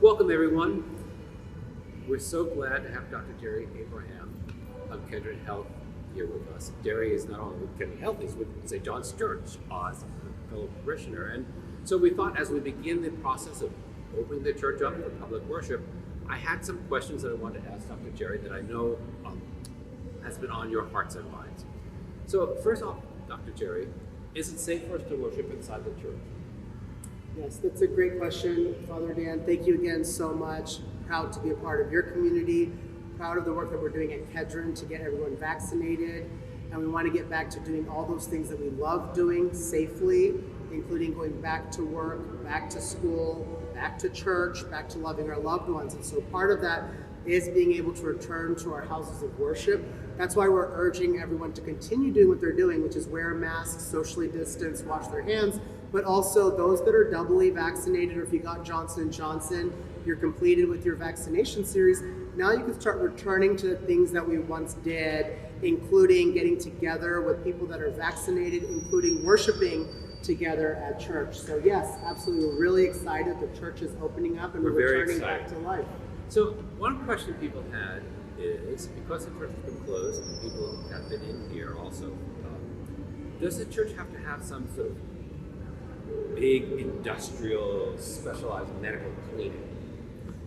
Welcome, everyone. We're so glad to have Dr. Jerry Abraham of Cathedral Health here with us. Jerry is not only with Cathedral Health, he's with St. John's Church as a fellow parishioner. And so we thought as we begin the process of opening the church up for public worship, I had some questions that I wanted to ask Dr. Jerry that I know has been on your hearts and minds. So first off, Dr. Jerry, is it safe for us to worship inside the church? Yes, that's a great question, Father Dan. Thank you again so much. Proud to be a part of your community. Proud of the work that we're doing at Cathedral to get everyone vaccinated. And we want to get back to doing all those things that we love doing safely, including going back to work, back to school, back to church, back to loving our loved ones. And so part of that is being able to return to our houses of worship. That's why we're urging everyone to continue doing what they're doing, which is wear masks, socially distance, wash their hands, but also those that are doubly vaccinated, or if you got Johnson & Johnson, you're completed with your vaccination series, now you can start returning to the things that we once did, including getting together with people that are vaccinated, including worshiping together at church. So yes, absolutely, we're really excited. The church is opening up and we're returning back to life. So one question people had is, because the church has been closed and people have been in here also, does the church have to have some sort of big industrial specialized medical clinic?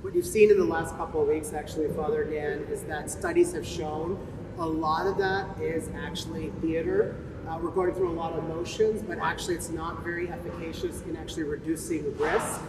What you've seen in the last couple of weeks, actually, Father Dan, is that studies have shown a lot of that is actually theater. We're going through a lot of motions, but actually it's not very efficacious in actually reducing risk.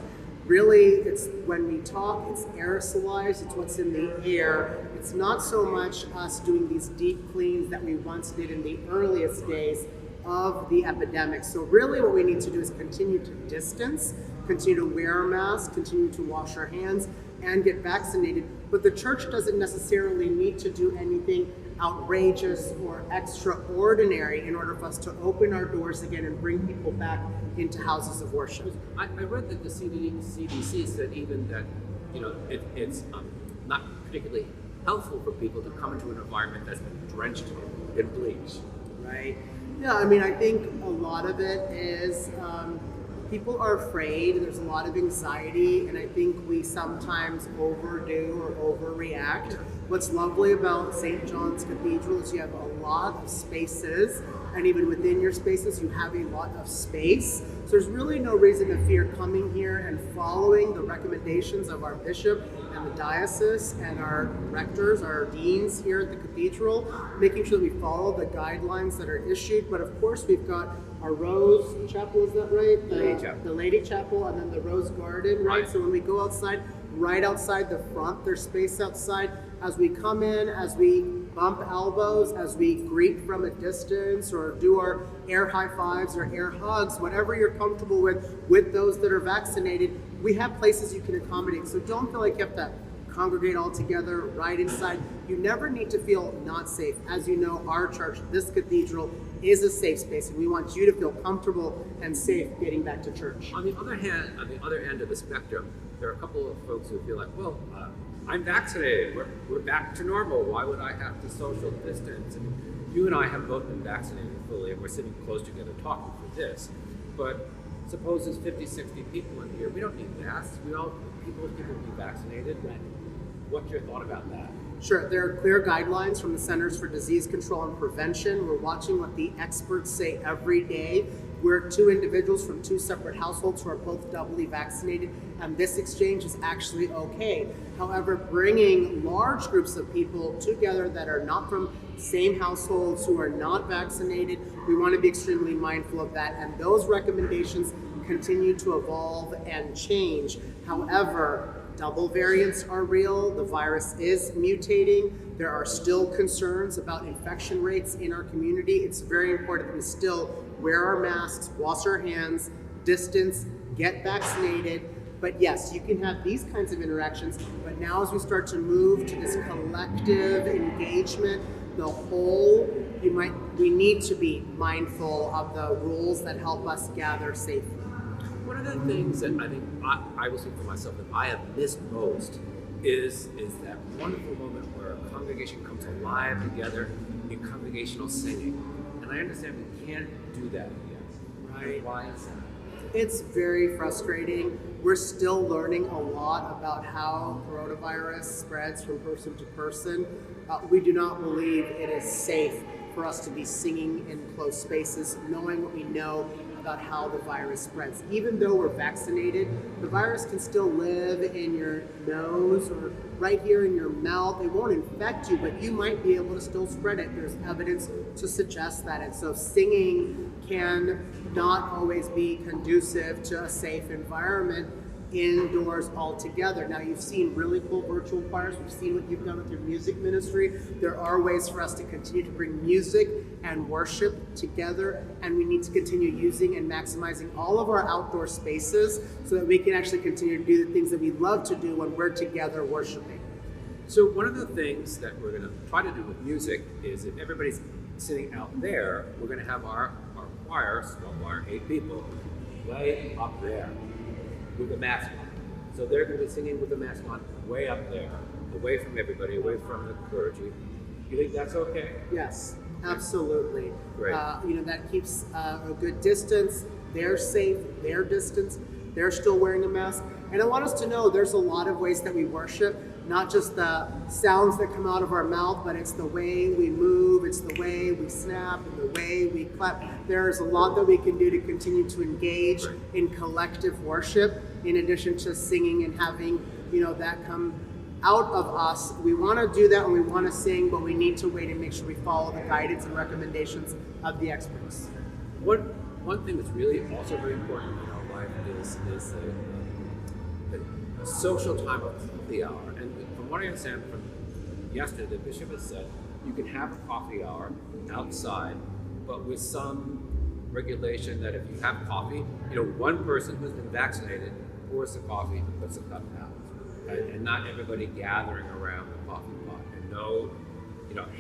Really, it's when we talk, it's aerosolized, it's what's in the air. It's not so much us doing these deep cleans that we once did in the earliest days of the epidemic. So really what we need to do is continue to distance, continue to wear a mask, continue to wash our hands, and get vaccinated. But the church doesn't necessarily need to do anything outrageous or extraordinary in order for us to open our doors again and bring people back into houses of worship. I read that the CDC said even that it's not particularly helpful for people to come into an environment that's been drenched in bleach. Right. Yeah, I mean, I think a lot of it is people are afraid, there's a lot of anxiety, and I think we sometimes overdo or overreact. What's lovely about St. John's Cathedral is you have a lot of spaces, and even within your spaces, you have a lot of space. So there's really no reason to fear coming here and following the recommendations of our bishop and the diocese and our rectors, our deans here at the cathedral, making sure that we follow the guidelines that are issued. But of course, we've got our Rose Chapel, is that right? The Lady Chapel, and then the Rose Garden, right? So when we go outside, right outside the front, there's space outside. As we come in, as we bump elbows, as we greet from a distance, or do our air high fives or air hugs, whatever you're comfortable with those that are vaccinated, we have places you can accommodate. So don't feel like you have to congregate all together right inside. You never need to feel not safe. As you know, our church, this cathedral, is a safe space, and we want you to feel comfortable and safe getting back to church. On the other hand, on the other end of the spectrum, there are a couple of folks who feel like, well, I'm vaccinated. We're back to normal. Why would I have to social distance? And you and I have both been vaccinated fully, and we're sitting close together talking for this. But suppose there's 50, 60 people in here. We don't need masks. People be vaccinated. What's your thought about that? Sure, there are clear guidelines from the Centers for Disease Control and Prevention. We're watching what the experts say every day. We're two individuals from two separate households who are both doubly vaccinated, and this exchange is actually okay. However, bringing large groups of people together that are not from same households, who are not vaccinated, we want to be extremely mindful of that, and those recommendations continue to evolve and change. However, double variants are real. The virus is mutating. There are still concerns about infection rates in our community. It's very important that we still wear our masks, wash our hands, distance, get vaccinated. But yes, you can have these kinds of interactions. But now as we start to move to this collective engagement, the whole, we need to be mindful of the rules that help us gather safely. One of the things that I think I will speak for myself that I have missed most is that wonderful moment where a congregation comes alive together in congregational singing. And I understand we can't do that yet. Right. Why is that? It's very frustrating. We're still learning a lot about how coronavirus spreads from person to person. We do not believe it is safe for us to be singing in close spaces, knowing what we know about how the virus spreads. Even though we're vaccinated, the virus can still live in your nose or right here in your mouth. It won't infect you, but you might be able to still spread it. There's evidence to suggest that. And so singing can not always be conducive to a safe environment indoors altogether. Now, you've seen really cool virtual choirs. We've seen what you've done with your music ministry. There are ways for us to continue to bring music and worship together, and we need to continue using and maximizing all of our outdoor spaces so that we can actually continue to do the things that we love to do when we're together worshiping. So one of the things that we're going to try to do with music is if everybody's sitting out there, we're going to have our choir, small choir, 8 people, way up there with a mask on. So they're going to be singing with the mask on way up there, away from everybody, away from the clergy. You think that's okay? Yes, absolutely. Great. That keeps a good distance. They're safe, their distance. They're still wearing a mask. And I want us to know there's a lot of ways that we worship, not just the sounds that come out of our mouth, but it's the way we move, it's the way we snap, and the way we clap. There's a lot that we can do to continue to engage in collective worship, in addition to singing and having, that come out of us. We want to do that and we want to sing, but we need to wait and make sure we follow the guidance and recommendations of the experts. One thing that's really also very important in our life is the social time of coffee hour. And from what I understand from yesterday, the bishop has said you can have a coffee hour outside, but with some regulation that if you have coffee, one person who's been vaccinated pours the coffee and puts the cup out. Right? And not everybody gathering around the coffee pot, and no,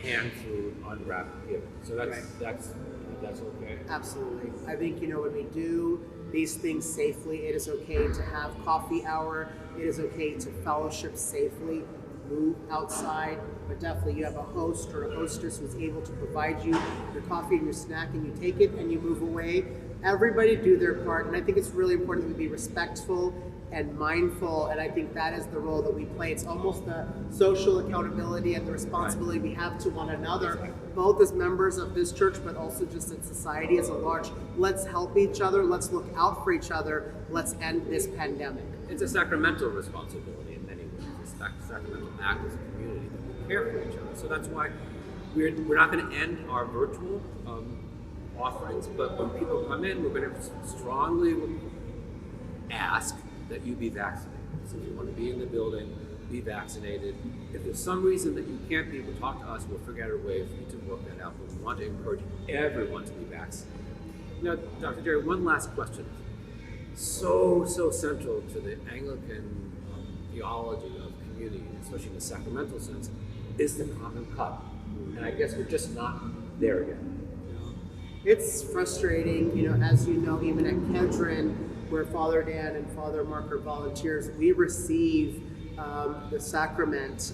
hand food unwrapped given. So that's okay. Absolutely. I think, when we do these things safely, it is okay to have coffee hour. It is okay to fellowship safely, move outside, but definitely you have a host or a hostess who's able to provide you your coffee and your snack, and you take it and you move away. Everybody do their part, and I think it's really important that we be respectful and mindful, and I think that is the role that we play. It's almost the social accountability and the responsibility we have to one another, both as members of this church, but also just in society as a large. Let's help each other, let's look out for each other, let's end this pandemic. It's a sacramental responsibility in many ways. It's a sacramental act as a community that we care for each other. So that's why we're not going to end our virtual offerings, but when people come in, we're going to strongly ask that you be vaccinated. So if you want to be in the building, be vaccinated. If there's some reason that you can't be, talk to us. We'll figure out a way for you to work that out. But we want to encourage everyone to be vaccinated. Now, Dr. Jerry, one last question. So central to the Anglican theology of community, especially in the sacramental sense, is the common cup. And I guess we're just not there yet. It's frustrating, as you know, even at Cathedral, where Father Dan and Father Mark are volunteers, we receive the sacrament,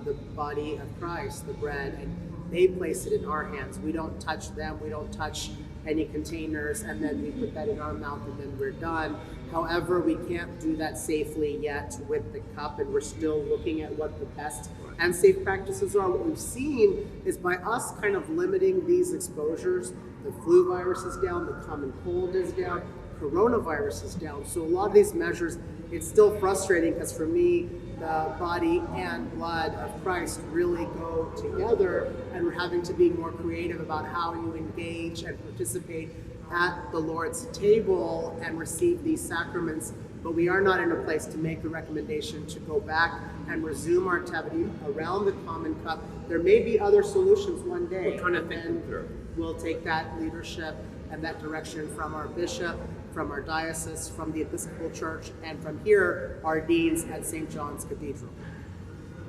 the body of Christ, the bread, and they place it in our hands. We don't touch them, we don't touch any containers, and then we put that in our mouth and then we're done. However, we can't do that safely yet with the cup, and we're still looking at what the best and safe practices are. What we've seen is by us kind of limiting these exposures, the flu virus is down, the common cold is down, coronavirus is down. So a lot of these measures, it's still frustrating because for me, the body and blood of Christ really go together, and we're having to be more creative about how you engage and participate at the Lord's table and receive these sacraments. But we are not in a place to make the recommendation to go back and resume our activity around the common cup. There may be other solutions one day, We're trying to think and through. we'll take that leadership and that direction from our bishop, from our diocese, from the Episcopal Church, and from here, our deans at St. John's Cathedral.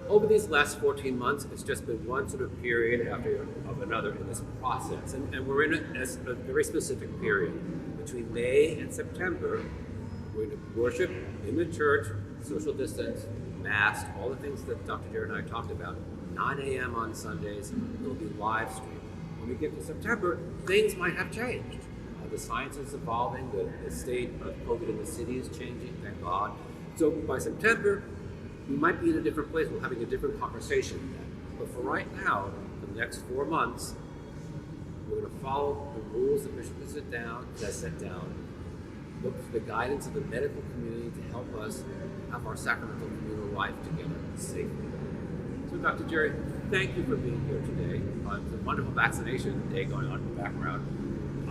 Over these last 14 months, it's just been one sort of period after of another in this process. And we're in a very specific period. Between May and September, we're going to worship in the church, social distance, masked, all the things that Dr. Jared and I talked about. 9 a.m. on Sundays, it'll be live streamed. When we get to September, things might have changed. the science is evolving, the state of COVID in the city is changing, thank God. So by September, we might be in a different place. We're having a different conversation then. But for right now, for the next 4 months, we're going to follow the rules that Bishop has set down, look for the guidance of the medical community to help us have our sacramental communal life together safely. So Dr. Jerry, thank you for being here today. It's a wonderful vaccination day going on in the background.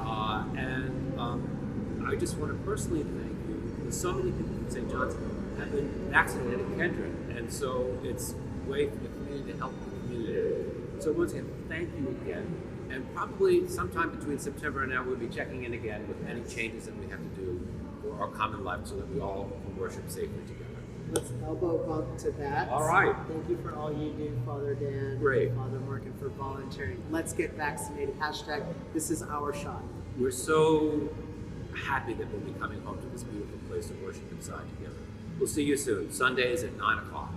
I just want to personally thank you, because so many people from St. John's have been vaccinated at Kendrick, and so it's a way for the community to help the community. So once again, thank you again. And probably sometime between September and now, we'll be checking in again with any changes that we have to do for our common life so that we all can worship safely together. Let's elbow bump to that. All right. Thank you for all you do, Father Dan, Great. Father Mark, and for volunteering. Let's get vaccinated. Hashtag, this is our shot. We're so happy that we'll be coming home to this beautiful place to worship inside together. We'll see you soon, Sundays at 9 o'clock.